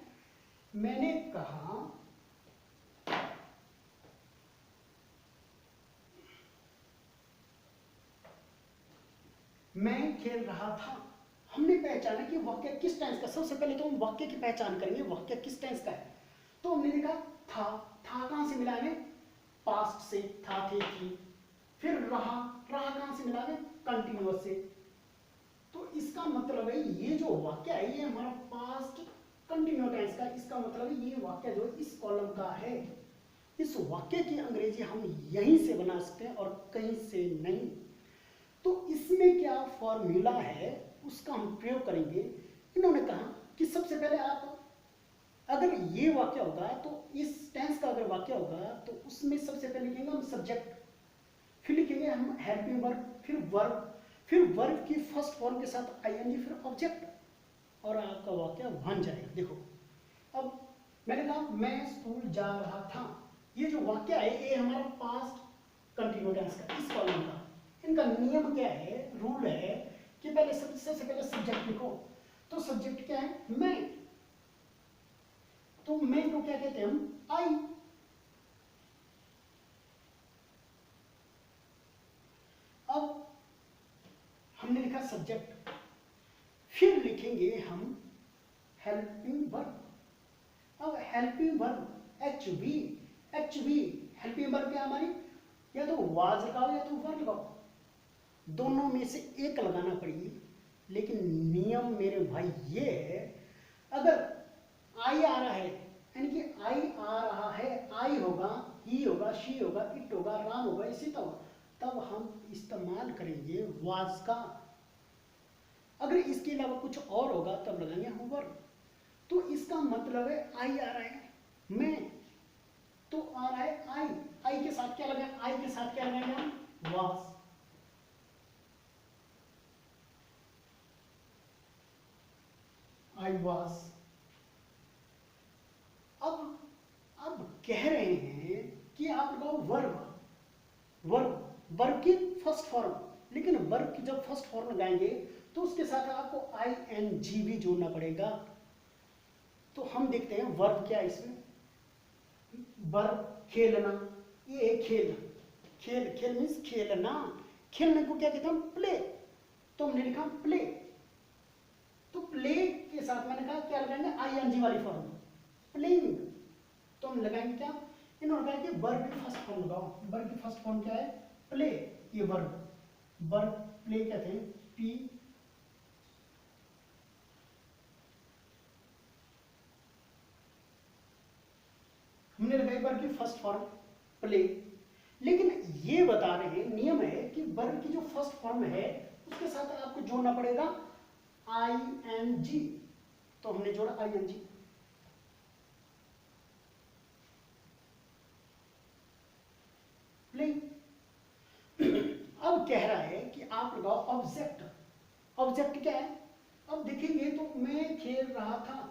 मैंने कहा मैं खेल रहा था। हमने पहचाना कि वाक्य किस टेंस का, सबसे पहले तो हम वाक्य की पहचान करेंगे वाक्य किस टेंस का है। तो हमने देखा था, था कहां से मिला है, पास्ट से, था थे थी। फिर रहा, रहा कहां से मिला है, कंटिन्यूअस से। तो इसका मतलब है ये जो वाक्य है ये हमारा पास्ट कंटिन्यू टेंस का, इसका मतलब है ये वाक्य जो इस कॉलम का है। इस वाक्य की अंग्रेजी हम यहीं से बना सकते हैं और कहीं से नहीं। तो इसमें क्या फॉर्मूला है उसका हम प्रयोग करेंगे। इन्होंने कहा कि सबसे पहले आप, अगर ये वाक्य होगा तो इस टेंस का अगर वाक्य होगा तो उसमें सबसे पहले लिखेंगे हम सब्जेक्ट, फिर लिखेंगे हम हेल्पिंग वर्ब, फिर वर्ब, फिर वर्ब की फर्स्ट फॉर्म के साथ आईएनजी, फिर ऑब्जेक्ट, और आपका वाक्य बन जाएगा। देखो अब मैंने कहा मैं स्कूल जा रहा था, ये जो वाक्य है ये हमारा पास्ट कंटिन्यूस टेंस का, इस कॉलम का। इनका नियम क्या है, रूल है कि पहले सबसे पहले सब्जेक्ट लिखो। तो सब्जेक्ट क्या है, मैं। तो मैं को क्या कहते हैं हम, आई। अब हमने लिखा सब्जेक्ट, फिर लिखेंगे हम हेल्पिंग वर्ब। अब helping verb H we, helping verb क्या हमारी, या तो वाज लगाओ या तो वर लगाओ, दोनों में से एक लगाना पड़ेगी। लेकिन नियम मेरे भाई ये है, अगर आई आ रहा है, यानी कि आई आ रहा है, आई होगा, ही होगा, शी होगा, इट होगा, राम होगा, इसी तब हम इस्तेमाल करेंगे वाज का। अगर इसके अलावा कुछ और होगा तब लगाएंगे हम वर्ब। तो इसका मतलब है आई आ रहा है, मैं तो आ रहा है आई, आई के साथ क्या लगाए, आई के साथ क्या लगाएंगे हम, वाज। I was. अब कह रहे हैं कि आप लगाओ वर्ब, वर्ब की फर्स्ट फॉर्म। लेकिन वर्ब की जब फर्स्ट फॉर्म लगाएंगे तो उसके साथ आपको आई एन जी भी जोड़ना पड़ेगा। तो हम देखते हैं वर्ब क्या है इसमें। वर्ब खेलना, ये है खेल, खेल मीन्स खेलना। खेलने को क्या कहते हैं, प्ले। तो हमने लिखा प्ले। तो प्ले के साथ मैंने कहा क्या लगाएंगे, आई एन जी वाली फॉर्म, प्लेइंग। तो हम लगाएंगे क्या, इन्होंने कहा कि वर्ब की फर्स्ट फॉर्म लगाओ। वर्ब की फर्स्ट फॉर्म क्या है, प्ले। ये वर्ब प्ले कहते हैं, पी। हमने लगाई वर्ब की फर्स्ट फॉर्म प्ले। लेकिन ये बता रहे हैं, नियम है कि वर्ब की जो फर्स्ट फॉर्म है उसके साथ आपको जोड़ना पड़ेगा आई एन जी। तो हमने जोड़ा आई एन जी। प्ले। अब कह रहा है कि आप लगाओ ऑब्जेक्ट। ऑब्जेक्ट क्या है, अब देखेंगे तो मैं खेल रहा था,